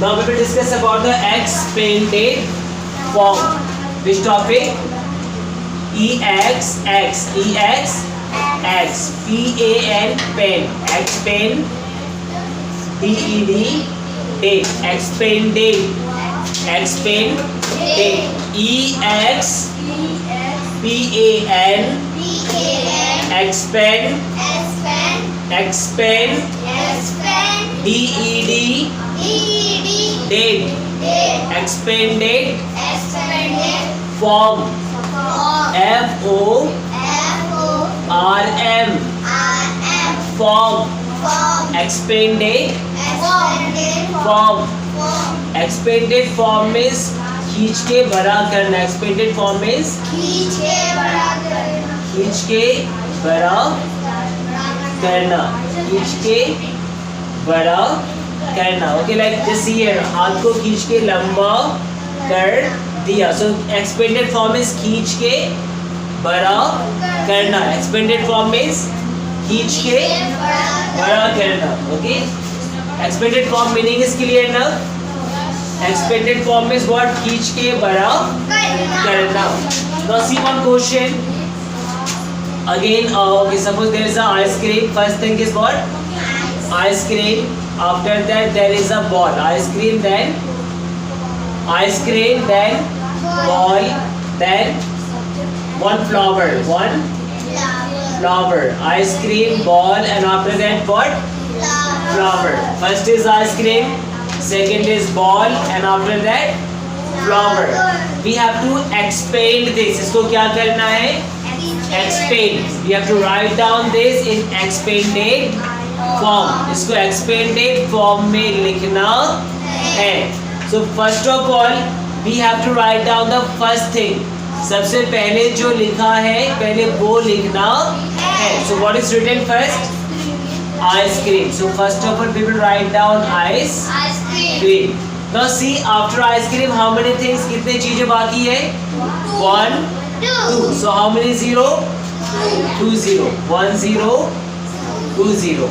Now we will discuss about the expanded form. Which topic? EX, X, EX, X, PAN, pen, expand, DED, date, expanded, expanded, EX, PAN, expand, expand, DED, date, expanded form, FORM, form, expanded form. Expanded form is खींच के बड़ा करना. Expanded form is खींच के बड़ा करना. खींच के बड़ा करना. Okay, like this here, हाथ को खींच के लंबा कर दिया. So expanded form is खींच के बड़ा करना. Expanded form is खींच के बड़ा करना. Okay, expanded form meaning is clear now. Expanded form is what? खींच के बड़ा करना. Now see one question. Again, okay, suppose there is a ice cream. First thing is what? Ice cream. After that there is a ball. Ice cream, then ball, then one flower. Ice cream, ball, and after that what? Flower. First is ice cream, second is ball, and after that flower. We have to expand this. इसको क्या करना है? Expand. We have to write down this in expanded form. इसको expanded form में लिखना है. So first of all, we have to write down the first thing. सबसे पहले जो लिखा है पहले वो लिखना है. So what is written first? Ice cream. So first of all we will write down ice cream. Now see, after ice cream how many things, कितने चीजें बाकी है? 1, 2. So how many 0? 2 0. 1 0 2 0.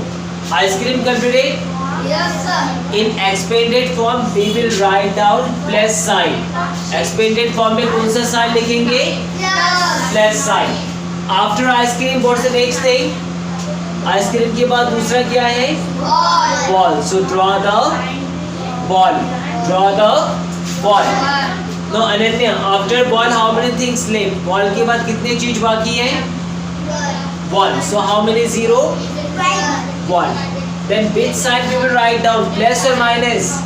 Ice cream completed? Yes sir. In expanded form we will write down plus sign. Expanded form में कौन सा sign लिखेंगे? Plus sign. After ice cream what's the next thing? Ice cream के बाद दूसरा क्या है? Ball. So draw the ball. Now Ananya, after ball how many things left? Ball के बाद कितने चीज बाकी है? 1. So how many 0? 1. Then which sign we will write down? Plus or minus?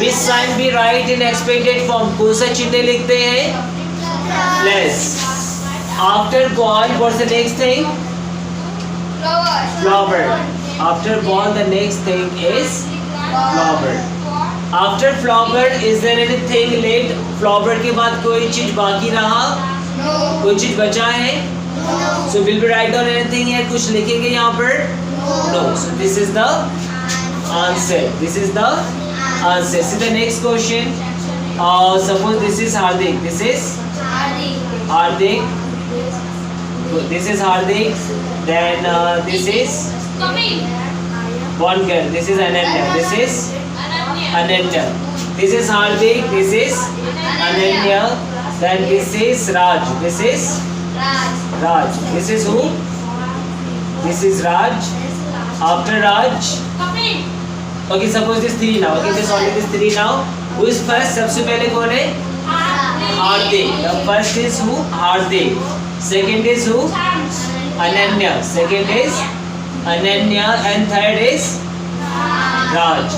Which sign we write in expanded form? कौन सा चिन्ह लिखते हैं? Plus. After ball, what's the next thing? Flower. After ball, the next thing is flower. After flower, is there anything left? Flower के बाद कोई चीज बाकी रहा? कोई चीज बचा है? So will we write down anything here? कुछ लिखेंगे यहाँ पर? No. So this is the answer. See the next question. Suppose this is Hardik. This is Hardik. This is Hardik. Then this is one girl. This is Ananya. This is Ananya. This is Hardik. This is Ananya. Then this is Raj. This is Raj. This is who? This is Raj. After Raj. Okay, suppose this 3 now. Okay, this only this 3 now. Who is first? सबसे पहले कौन है? Hardik. The first is who? Hardik. Second is who? Ananya. Second is Ananya, and third is Raj.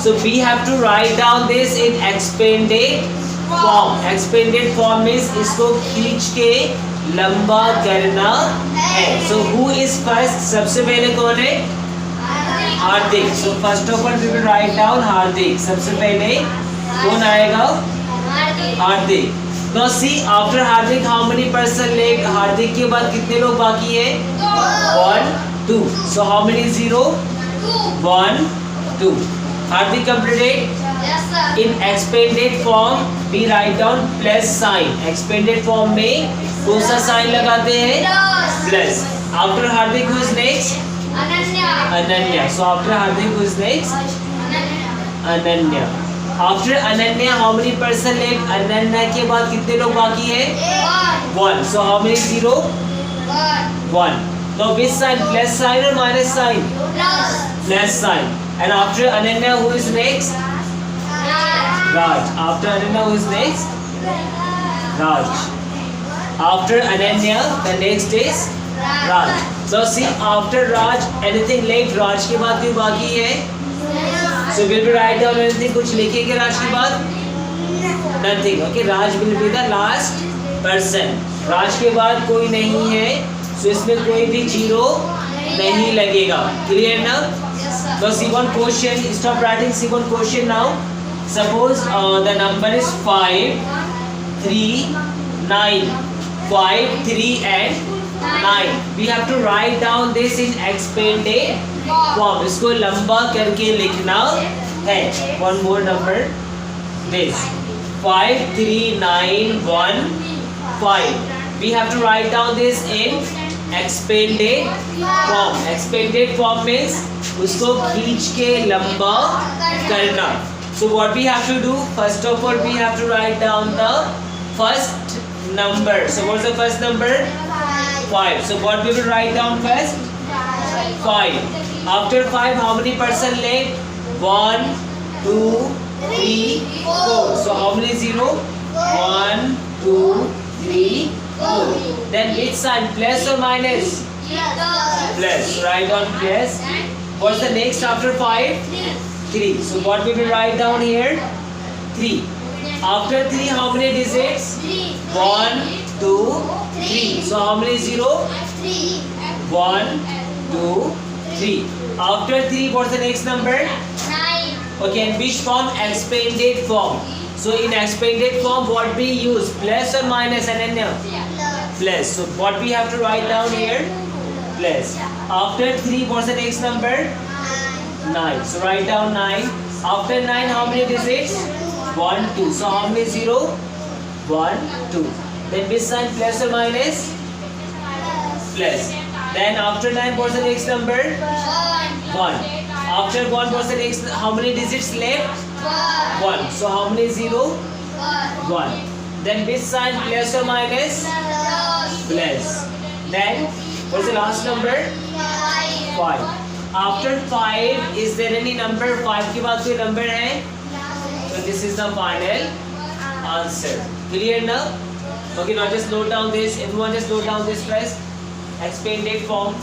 So we have to write down this in expanded form. Expanded form means इसको खींच के लंबा करना है. So who is first? सबसे पहले कौन है? Hardik. So first of all we will write down Hardik. सबसे पहले कौन आएगा? Hardik. Now see, after Hardik how many person left? Hardik के बाद कितने लोग बाकी है? 1 2. So how many 0? 1 2. Hardik completed? Yes sir. In expanded form we write down plus sign. Expanded form में कौन सा sign लगाते हैं? Plus. After Hardik who is next? Ananya. So after Hardik, who is next? Ananya. After Ananya, how many person left? Ananya के बाद कितने लोग बाकी हैं? 1. So how many zero? 1. Now which sign? Plus sign or minus sign? Plus sign. And after Ananya, who is next? Raj. After Ananya, who is next? Raj. After Ananya, the next is Raj. So see, after Raj, anything left? Raj के बाद कोई बाकी है? So will we write down anything? कुछ लिखेंगे राज के बाद? Nothing. Okay, Raj will be the last person. राज के बाद कोई नहीं है, so इसमें कोई भी जीरो नहीं लगेगा. Clear now? So see one question. Stop writing. See one question now. Suppose the number is 5, 3, 9. 5, 3 and 9. We have to write down this in expanded form. इसको लंबा करके लिखना है. One more number. This 5, 3, 9, 1, 5. We have to write down this in expanded form. Expanded form means उसको खींच के लंबा करना. So what we have to do? First of all, we have to write down the first number. So what's the first number? 5. So what we will write down first? 5. After 5, how many person left? 1, 2, 3, 4. So how many zero? 1, 2, 3, 4. Then which sign? Plus or minus? Plus. Write down plus. What's the next after 5? 3. So what we will write down here? 3. After 3, how many digits? 1, 2, 3. So how many zero? 1, 2, 3. After 3, what's the next number? 9. Okay, in which form? Expanded form. So in expanded form, what we use? Plus or minus, Ananya? Plus. So what we have to write down here? Plus. After 3, what's the next number? 9. So write down 9. After 9, how many digits? 1, 2. So how many zero? 1, 2. Then which sign? Plus or minus? Plus. Then after 9, what's the next number? 1. After 1, what's the next? How many digits left? 1. So how many zero? 1. Then which sign? Plus or minus? Plus. Then what's the last number? 5. After 5, is there any number? 5 के बाद कोई number है? So this is the final answer. Clear now? Okay, now just note down this. Everyone just note down this first. Expanded form.